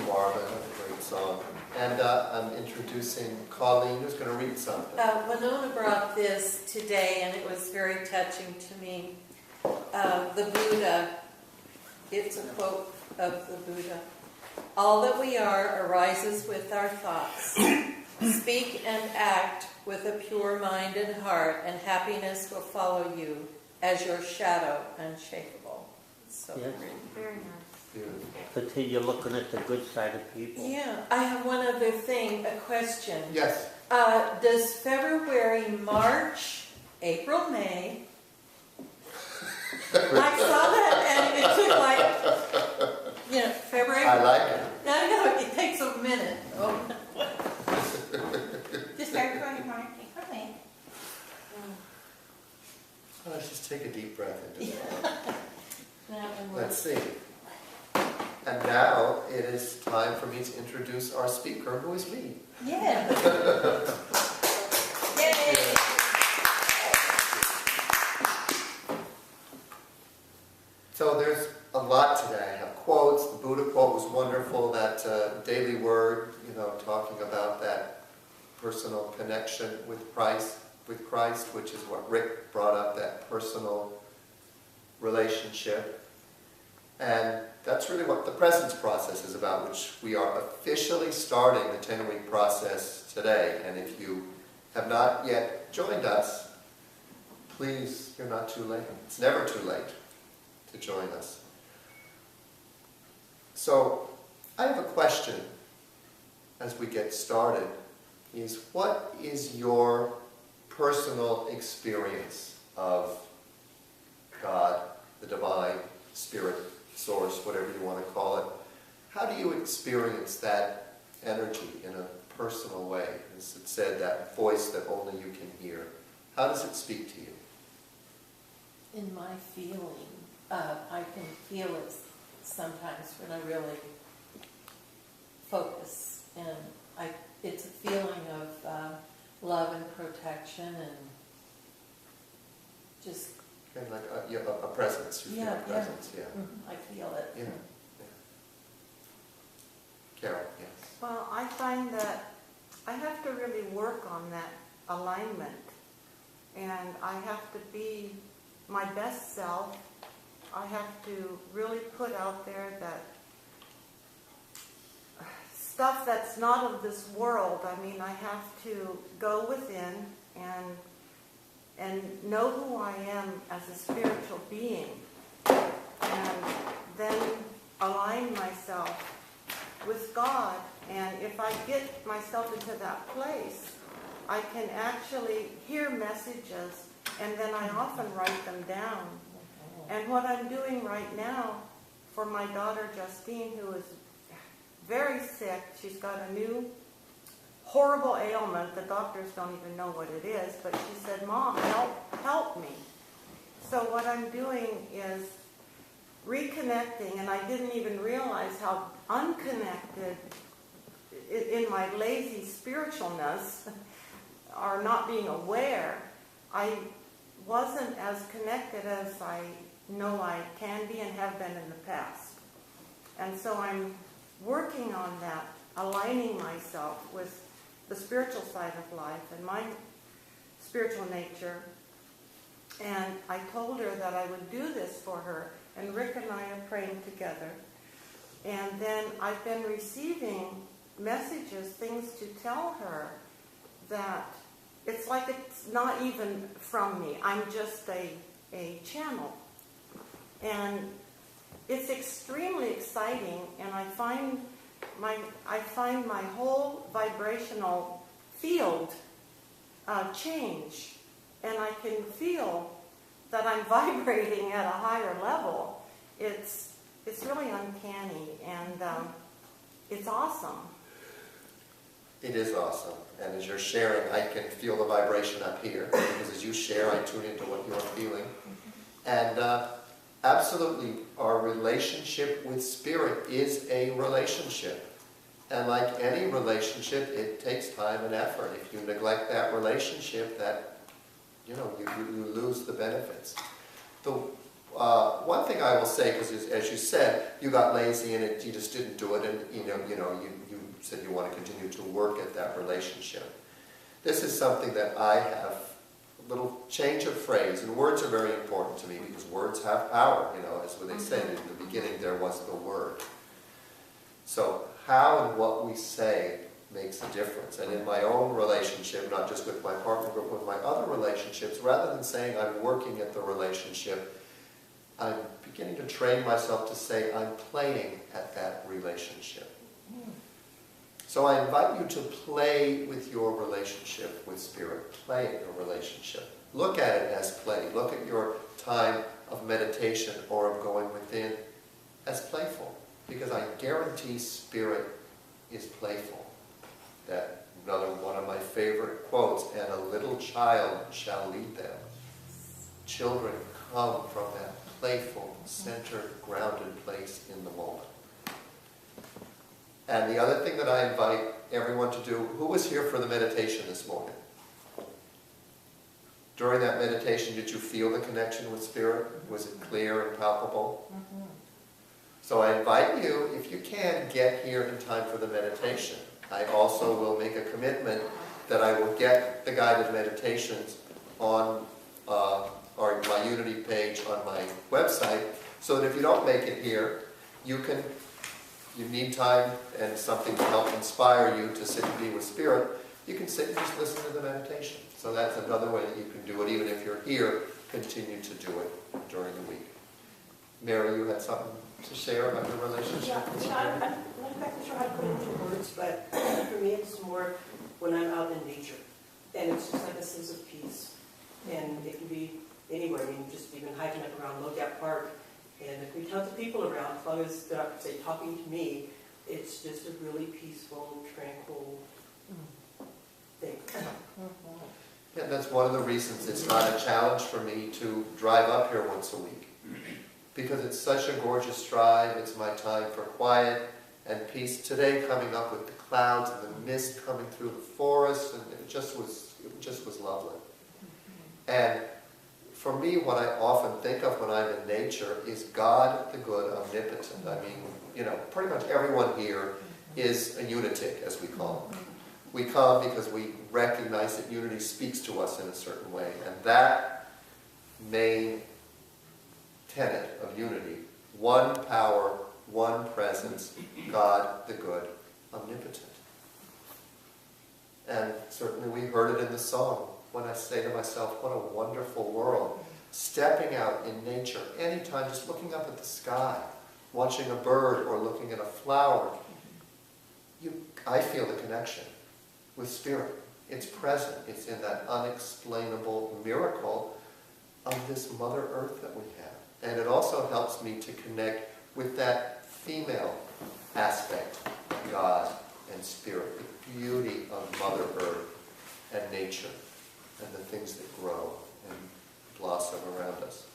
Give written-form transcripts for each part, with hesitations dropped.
Marvin, a great song. And I'm introducing Colleen, who's going to read something. Winona brought this today, and it was very touching to me. The Buddha, it's a quote of the Buddha. All that we are arises with our thoughts. Speak and act with a pure mind and heart, and happiness will follow you as your shadow unshakable. So Yes. very nice. Beautiful. Continue looking at the good side of people. Yeah, I have one other thing, a question. Yes. Does February, March, April, May? I saw that and it took February. I like it. I know, it takes a minute. Oh. Just February, March, April, May. Let's just take a deep breath into it. That one Let's was. see. And now it is time for me to introduce our speaker, who is me. Yeah. Yay! So there's a lot today. I have quotes. The Buddha quote was wonderful. That daily word, talking about that personal connection with Christ, which is what Rick brought up, that personal relationship. And that's really what the presence process is about, which we are officially starting the 10-week process today. And if you have not yet joined us, please, you're not too late. It's never too late to join us. So, I have a question as we get started, is what is your personal experience of God, the divine, spirit, source, whatever you want to call it? How do you experience that energy in a personal way? As it said, that voice that only you can hear. How does it speak to you? In my feeling, I can feel it sometimes when I really focus, and it's a feeling of love and protection and just Kind of like a presence. You feel a presence, yeah. Mm-hmm. I feel it. Yeah. Carol, yes. Well, I find that I have to really work on that alignment, and I have to be my best self. I have to really put out there that stuff that's not of this world. I mean, I have to go within and know who I am as a spiritual being, and then align myself with God. And if I get myself into that place, I can actually hear messages, and then I often write them down. And what I'm doing right now for my daughter Justine, who is very sick, she's got a new horrible ailment. The doctors don't even know what it is, but she said, "Mom, help me." So what I'm doing is reconnecting, and I didn't even realize how unconnected in my lazy spiritualness or not being aware, I wasn't as connected as I know I can be and have been in the past. And so I'm working on that, aligning myself with the spiritual side of life and my spiritual nature. And I told her that I would do this for her, and Rick and I are praying together. And then I've been receiving messages, things to tell her that it's like it's not even from me. I'm just a channel. And it's extremely exciting, and I find my whole vibrational field change, and I can feel that I'm vibrating at a higher level. It's really uncanny, and it's awesome. It is awesome. And as you're sharing, I can feel the vibration up here, because as you share, I tune into what you're feeling. And absolutely, our relationship with Spirit is a relationship. And like any relationship, it takes time and effort. If you neglect that relationship, you lose the benefits. one thing I will say, because as you said, you got lazy and you just didn't do it, and you said you want to continue to work at that relationship. This is something that I have a little change of phrase, and words are very important to me because words have power. As what they said in the beginning, there was the word. So how and what we say makes a difference. And in my own relationship, not just with my partner, but with my other relationships, rather than saying I'm working at the relationship, I'm beginning to train myself to say I'm playing at that relationship. So I invite you to play with your relationship with Spirit. Play at your relationship. Look at it as play. Look at your time of meditation or of going within as playful. Because I guarantee Spirit is playful. That another one of my favorite quotes, and a little child shall lead them. Children come from that playful, centered, grounded place in the moment. And the other thing that I invite everyone to do, who was here for the meditation this morning? During that meditation, did you feel the connection with Spirit? Was it clear and palpable? Mm-hmm. So I invite you, if you can, get here in time for the meditation. I also will make a commitment that I will get the guided meditations on my Unity page on my website, so that if you don't make it here, you need time and something to help inspire you to sit and be with Spirit, you can sit and just listen to the meditation. So that's another way that you can do it. Even if you're here, continue to do it during the week. Mary, you had something to share about your relationship with Spirit? I'm not exactly sure how to put it into words, but for me it's more when I'm out in nature. And it's just like a sense of peace. And it can be anywhere. I mean, just even hiking up around Logap Park, and there can be tons of people around, as long as they're not, say, talking to me, it's just a really peaceful, tranquil thing. Yeah, that's one of the reasons it's not a challenge for me to drive up here once a week. Because it's such a gorgeous drive, it's my time for quiet and peace. Today, coming up with the clouds and the mist coming through the forest, and it just was lovely. And for me, what I often think of when I'm in nature is God the good, omnipotent. I mean, pretty much everyone here is a unitic, as we call it. We come because we recognize that unity speaks to us in a certain way. And that main tenet of unity, one power, one presence, God the good, omnipotent. And certainly we heard it in the song. When I say to myself, what a wonderful world. Stepping out in nature, anytime, just looking up at the sky, watching a bird or looking at a flower, I feel the connection with Spirit. It's present. It's in that unexplainable miracle of this Mother Earth that we have. And it also helps me to connect with that female aspect of God and Spirit, the beauty of Mother Earth and nature, and the things that grow and blossom around us.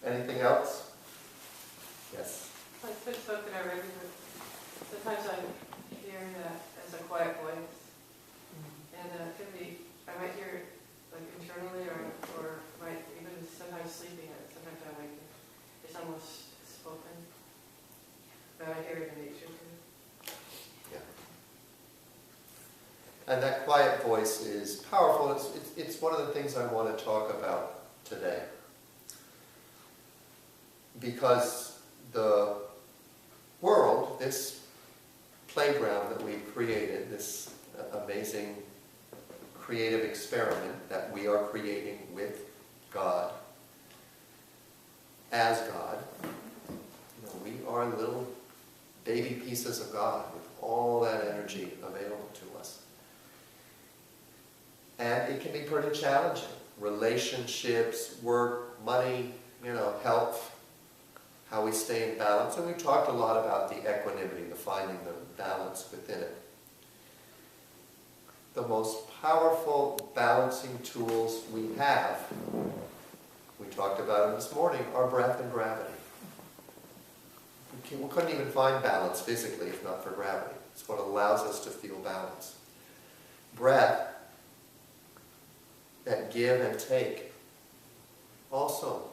Anything else? Yes? Like this book that I read, sometimes I hear that as a quiet voice. And it could be, I might hear it like internally or might even sometimes sleeping it. Sometimes I wake it. It's almost spoken. But I hear it in nature too. Yeah. And that quiet voice is powerful. It's one of the things I want to talk about today. Because the world, this playground that we've created, this amazing creative experiment that we are creating with God, as God, we are little baby pieces of God with all that energy available to us. And it can be pretty challenging. Relationships, work, money, health, how we stay in balance. And we've talked a lot about the equanimity, the finding the balance within it. The most powerful balancing tools we have, we talked about them this morning, are breath and gravity. We couldn't even find balance physically if not for gravity. It's what allows us to feel balance. Breath, that give and take, also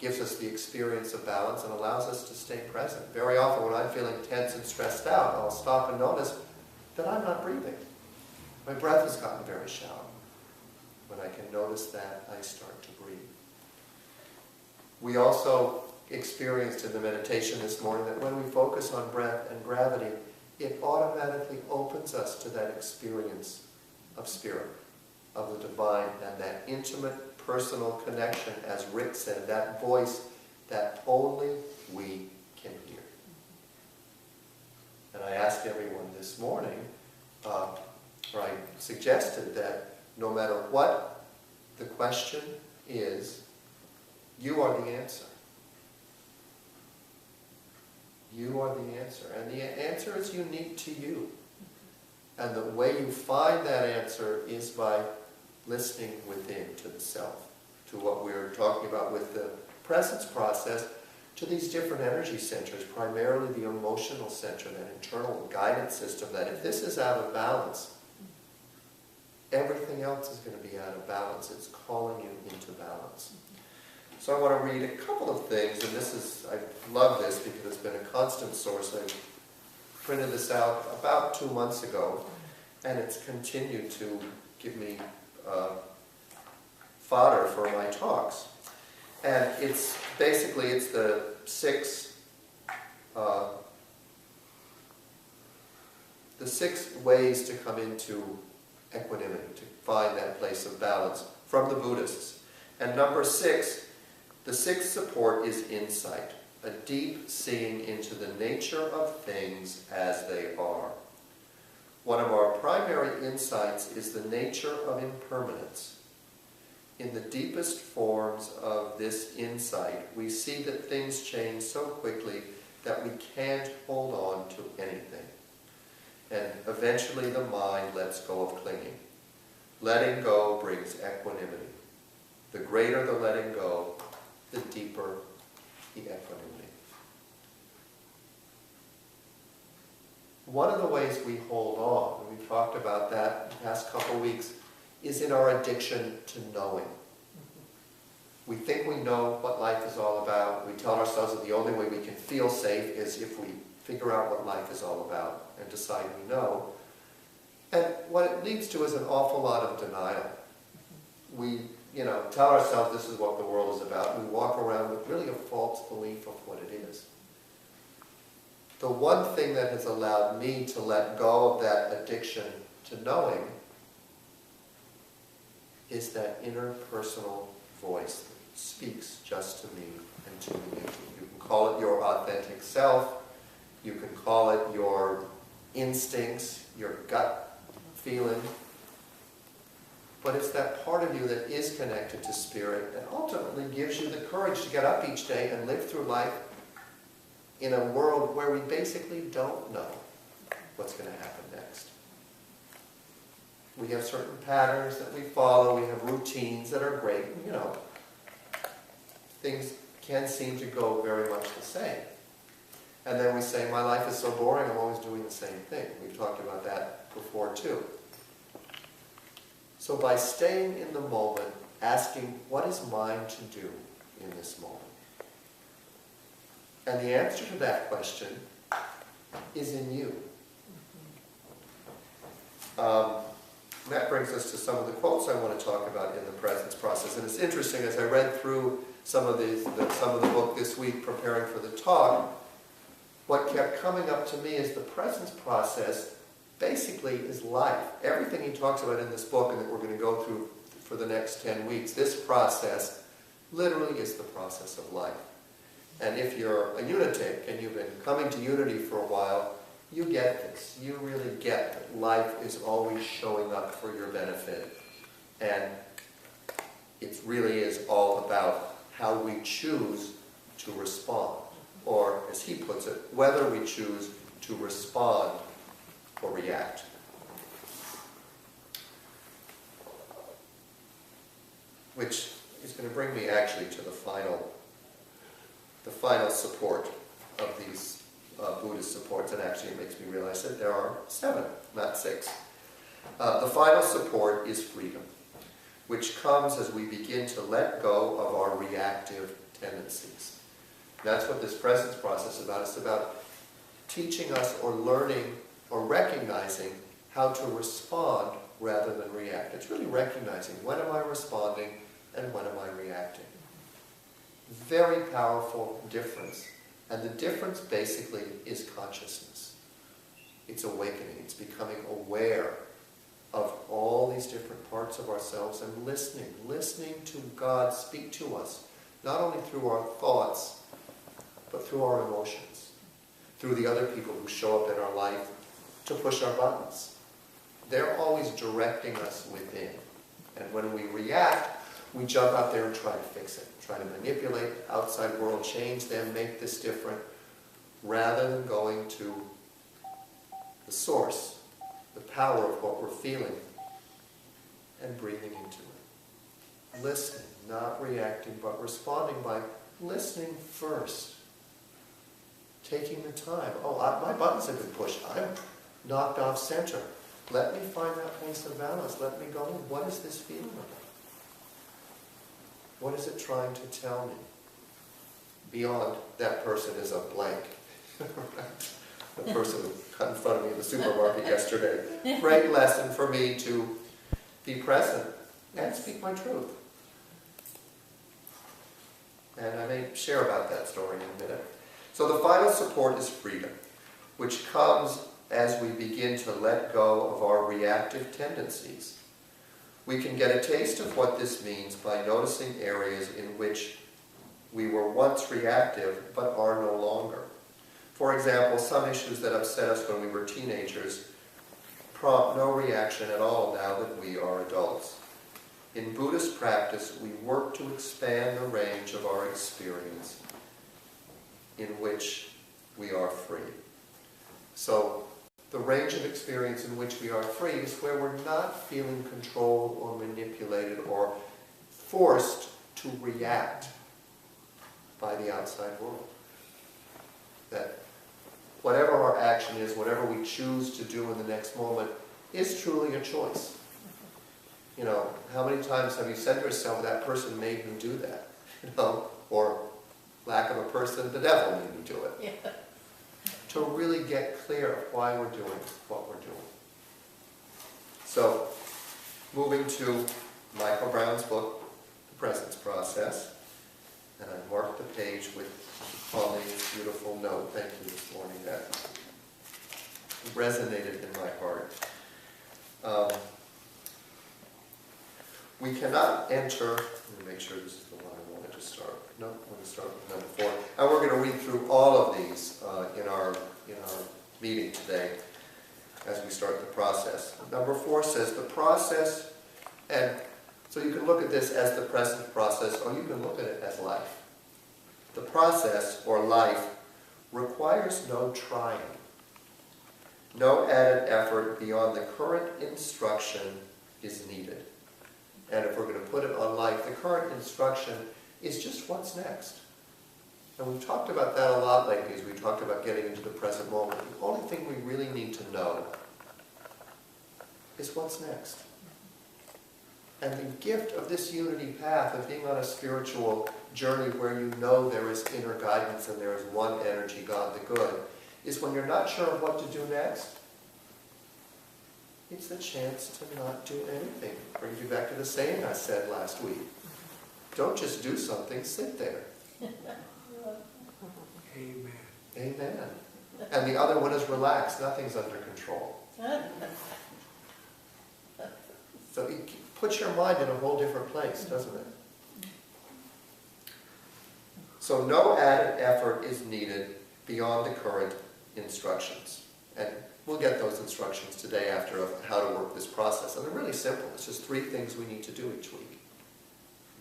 gives us the experience of balance and allows us to stay present. Very often when I'm feeling tense and stressed out, I'll stop and notice that I'm not breathing. My breath has gotten very shallow. When I can notice that, I start to breathe. We also experienced in the meditation this morning that when we focus on breath and gravity, it automatically opens us to that experience of spirit, of the divine, and that intimate, personal connection, as Rick said, that voice that only we can hear. And I asked everyone this morning, or I suggested that no matter what the question is, you are the answer. You are the answer. And the answer is unique to you. And the way you find that answer is by listening within to the self, to what we were talking about with the presence process, to these different energy centers, primarily the emotional center, that internal guidance system, that if this is out of balance, everything else is going to be out of balance. It's calling you into balance. So I want to read a couple of things, and I love this because it's been a constant source. I printed this out about 2 months ago, and it's continued to give me fodder for my talks. And it's basically, it's the six ways to come into equanimity, to find that place of balance from the Buddhists. And number 6, the sixth support is insight, a deep seeing into the nature of things as they are. One of our primary insights is the nature of impermanence. In the deepest forms of this insight, we see that things change so quickly that we can't hold on to anything. And eventually the mind lets go of clinging. Letting go brings equanimity. The greater the letting go, the deeper the equanimity. One of the ways we hold on, and we've talked about that the past couple weeks, is in our addiction to knowing. We think we know what life is all about. We tell ourselves that the only way we can feel safe is if we figure out what life is all about and decide we know. And what it leads to is an awful lot of denial. We tell ourselves this is what the world is about. We walk around with really a false belief of what it is. The one thing that has allowed me to let go of that addiction to knowing is that inner personal voice that speaks just to me and to you. You can call it your authentic self. You can call it your instincts, your gut feeling. But it's that part of you that is connected to spirit that ultimately gives you the courage to get up each day and live through life in a world where we basically don't know what's going to happen next. We have certain patterns that we follow. We have routines that are great. Things can seem to go very much the same. And then we say, my life is so boring, I'm always doing the same thing. We've talked about that before too. So by staying in the moment, asking, what is mine to do in this moment? And the answer to that question is in you. That brings us to some of the quotes I want to talk about in the presence process. And it's interesting, as I read through some of the book this week preparing for the talk, what kept coming up to me is the presence process basically is life. Everything he talks about in this book and that we're going to go through for the next 10 weeks, this process literally is the process of life. And if you're a unitic and you've been coming to unity for a while, you get this. You really get that life is always showing up for your benefit. And it really is all about how we choose to respond. Or, as he puts it, whether we choose to respond or react. Which is going to bring me actually to the final support of these Buddhist supports, and actually it makes me realize that there are 7, not 6. The final support is freedom, which comes as we begin to let go of our reactive tendencies. That's what this presence process is about. It's about teaching us or learning or recognizing how to respond rather than react. It's really recognizing when am I responding and when am I reacting. Very powerful difference. And the difference basically is consciousness. It's awakening. It's becoming aware of all these different parts of ourselves and listening to God speak to us, not only through our thoughts, but through our emotions, through the other people who show up in our life to push our buttons. They're always directing us within. And when we react, we jump out there and try to fix it, try to manipulate the outside world, change them, make this different, rather than going to the source, the power of what we're feeling, and breathing into it. Listening, not reacting, but responding by listening first. Taking the time. My buttons have been pushed. I'm knocked off center. Let me find that place of balance. Let me go in. What is this feeling about? What is it trying to tell me? Beyond that person is a blank. The person who got in front of me in the supermarket yesterday. Great lesson for me to be present and speak my truth. And I may share about that story in a minute. So the final support is freedom, which comes as we begin to let go of our reactive tendencies. We can get a taste of what this means by noticing areas in which we were once reactive but are no longer. For example, some issues that upset us when we were teenagers prompt no reaction at all now that we are adults. In Buddhist practice, we work to expand the range of our experience in which we are free. So, the range of experience in which we are free is where we're not feeling controlled or manipulated or forced to react by the outside world. That whatever our action is, whatever we choose to do in the next moment, is truly a choice. You know, how many times have you said to yourself, that person made me do that? You know, or lack of a person, the devil made me do it. Yeah. To really get clear of why we're doing what we're doing. So, moving to Michael Brown's book, The Presence Process, and I marked the page with Pauline's beautiful note, thank you this morning, that resonated in my heart. We cannot enter, let me make sure this is the one I wanted to start. No, I'm going to start with number 4. And we're going to read through all of these in our meeting today as we start the process. Number 4 says the process, and so you can look at this as the present process, or you can look at it as life. The process, or life, requires no trying. No added effort beyond the current instruction is needed. And if we're going to put it on life, the current instruction is just what's next. And we've talked about that a lot lately as we talked about getting into the present moment. The only thing we really need to know is what's next. And the gift of this unity path, of being on a spiritual journey where you know there is inner guidance and there is one energy, God the Good, is when you're not sure of what to do next, it's the chance to not do anything. Brings you back to the saying I said last week. Don't just do something, sit there. Amen. Amen. And the other one is relax, nothing's under control. So it puts your mind in a whole different place, doesn't it? So no added effort is needed beyond the current instructions. And we'll get those instructions today after of how to work this process. And they're really simple. It's just 3 things we need to do each week.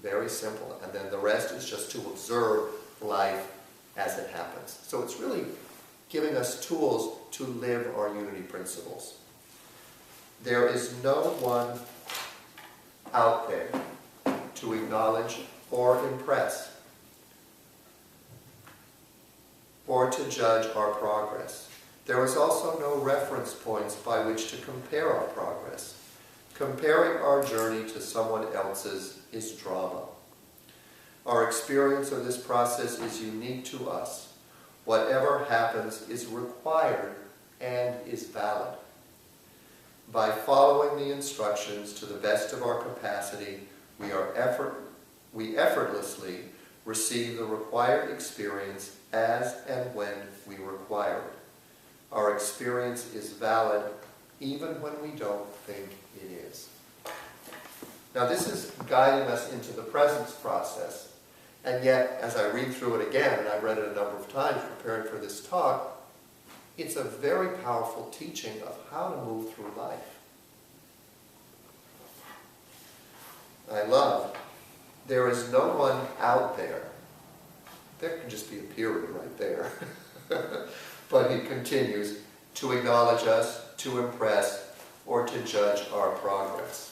Very simple. And then the rest is just to observe life as it happens. So it's really giving us tools to live our unity principles. There is no one out there to acknowledge or impress or to judge our progress. There is also no reference points by which to compare our progress. Comparing our journey to someone else's is drama. Our experience of this process is unique to us. Whatever happens is required and is valid. By following the instructions to the best of our capacity, we effortlessly receive the required experience as and when we require it. Our experience is valid even when we don't think it is. Now this is guiding us into the presence process, and yet as I read through it again, and I've read it a number of times preparing for this talk, it's a very powerful teaching of how to move through life. I love, there is no one out there. There can just be a period right there. But he continues, to acknowledge us, to impress, or to judge our progress.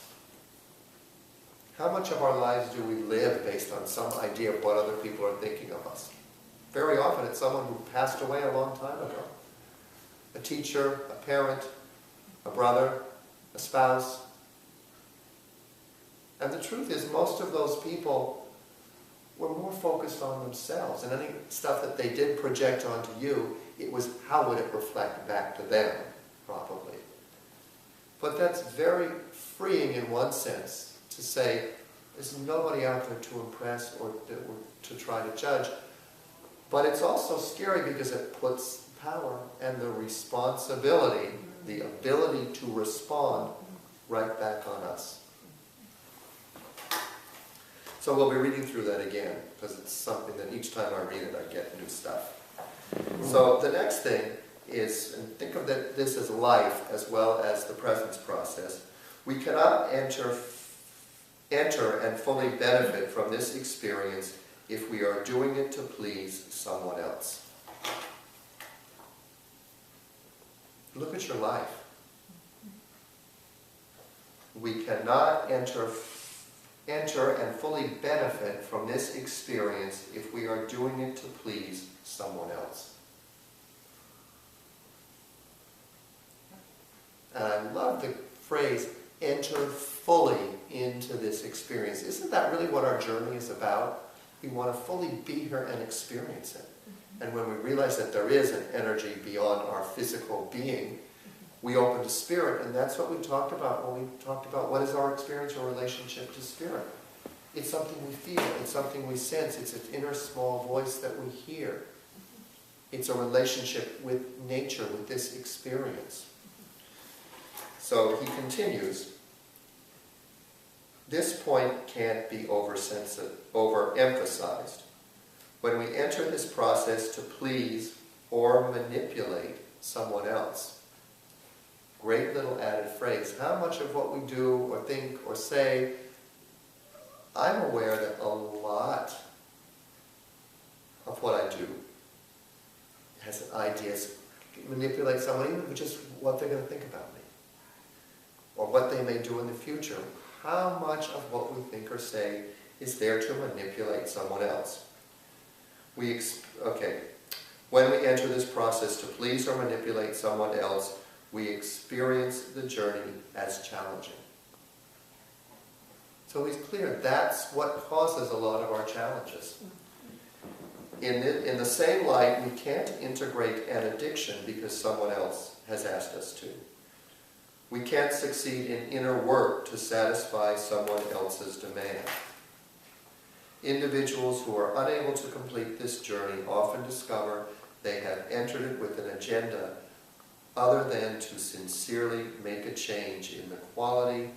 How much of our lives do we live based on some idea of what other people are thinking of us? Very often it's someone who passed away a long time ago. A teacher, a parent, a brother, a spouse. And the truth is, most of those people were more focused on themselves, and any stuff that they did project onto you, it was how would it reflect back to them, probably. But that's very freeing in one sense, to say, there's nobody out there to impress or to try to judge. But it's also scary because it puts power and the responsibility, the ability to respond, right back on us. So we'll be reading through that again, because it's something that each time I read it, I get new stuff. So the next thing is, and think of this as life as well as the presence process. We cannot enter and fully benefit from this experience if we are doing it to please someone else. Look at your life. We cannot enter and fully benefit from this experience if we are doing it to please someone else. And I love the phrase, enter fully into this experience. Isn't that really what our journey is about? We want to fully be here and experience it. And when we realize that there is an energy beyond our physical being, we open to spirit, and that's what we talked about when we talked about what is our experience or relationship to spirit. It's something we feel, it's something we sense, it's an inner small voice that we hear. It's a relationship with nature, with this experience. So he continues, this point can't be overemphasized. When we enter this process to please or manipulate someone else, great little added phrase. How much of what we do or think or say, I'm aware that a lot of what I do has ideas, manipulate someone, even just what they're going to think about me, or what they may do in the future. How much of what we think or say is there to manipulate someone else? When we enter this process to please or manipulate someone else, we experience the journey as challenging. So he's clear, that's what causes a lot of our challenges. In the same light, we can't integrate an addiction because someone else has asked us to. We can't succeed in inner work to satisfy someone else's demand. Individuals who are unable to complete this journey often discover they have entered it with an agenda other than to sincerely make a change in the quality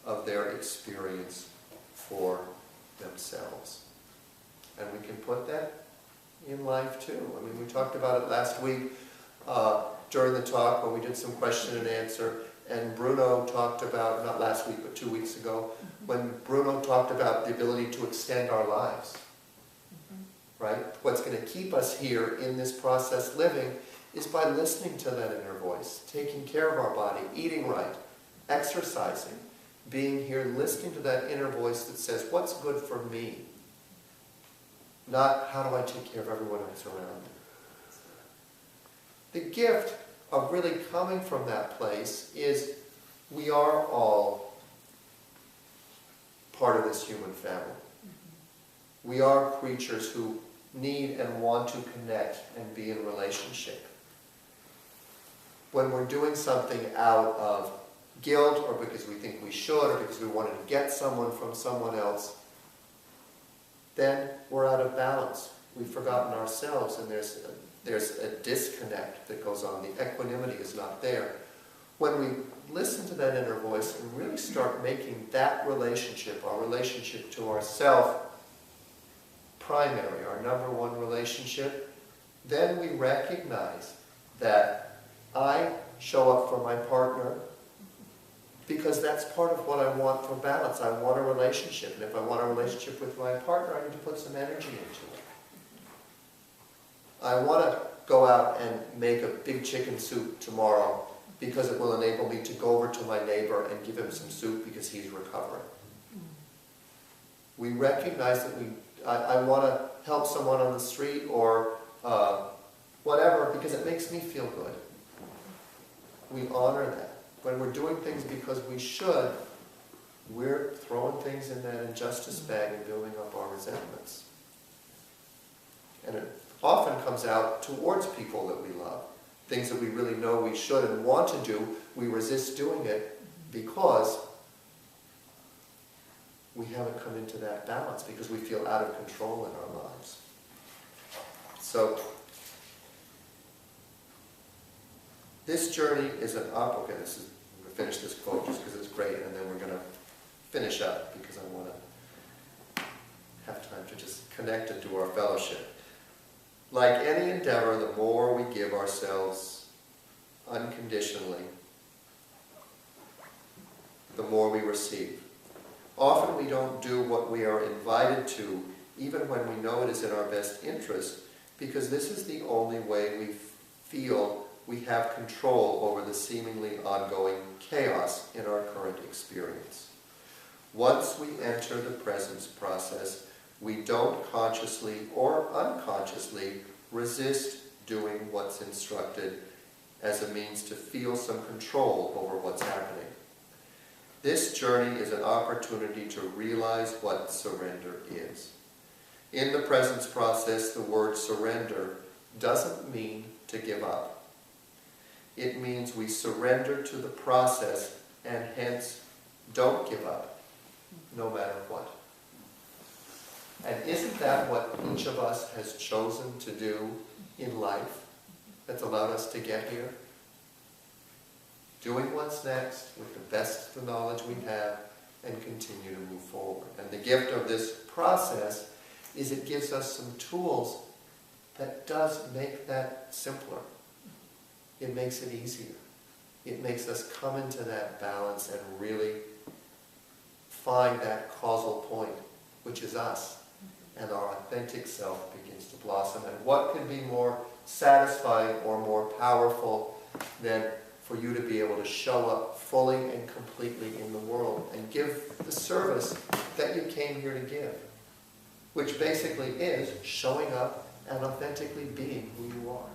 of their experience for themselves. And we can put that in life too. I mean, we talked about it last week during the talk when we did some question and answer, and Bruno talked about, not last week but 2 weeks ago, when Bruno talked about the ability to extend our lives. Right? What's going to keep us here in this process living is by listening to that inner voice, taking care of our body, eating right, exercising, being here, listening to that inner voice that says, what's good for me? Not, how do I take care of everyone else around me? The gift of really coming from that place is we are all part of this human family. We are creatures who need and want to connect and be in relationship. When we're doing something out of guilt, or because we think we should, or because we want to get someone from someone else, then we're out of balance. We've forgotten ourselves, and there's a disconnect that goes on. The equanimity is not there. When we listen to that inner voice and really start making that relationship, our relationship to ourself, primary, our number one relationship, then we recognize that I show up for my partner because that's part of what I want for balance. I want a relationship, and if I want a relationship with my partner, I need to put some energy into it. I want to go out and make a big chicken soup tomorrow because it will enable me to go over to my neighbor and give him some soup because he's recovering. We recognize that I want to help someone on the street or whatever because it makes me feel good. We honor that. When we're doing things because we should, we're throwing things in that injustice bag and building up our resentments. And it often comes out towards people that we love. Things that we really know we should and want to do, we resist doing it because we haven't come into that balance, because we feel out of control in our lives. So, this journey is an I'm going to finish this quote just because it's great, and then we're going to finish up because I want to have time to just connect it to our fellowship. Like any endeavor, the more we give ourselves unconditionally, the more we receive. Often we don't do what we are invited to, even when we know it is in our best interest, because this is the only way we feel we have control over the seemingly ongoing chaos in our current experience. Once we enter the presence process, we don't consciously or unconsciously resist doing what's instructed as a means to feel some control over what's happening. This journey is an opportunity to realize what surrender is. In the presence process, the word surrender doesn't mean to give up. It means we surrender to the process and hence don't give up, no matter what. And isn't that what each of us has chosen to do in life that's allowed us to get here? Doing what's next with the best of the knowledge we have and continue to move forward. And the gift of this process is it gives us some tools that does make that simpler. It makes it easier. It makes us come into that balance and really find that causal point, which is us, and our authentic self begins to blossom. And what can be more satisfying or more powerful than for you to be able to show up fully and completely in the world and give the service that you came here to give, which basically is showing up and authentically being who you are.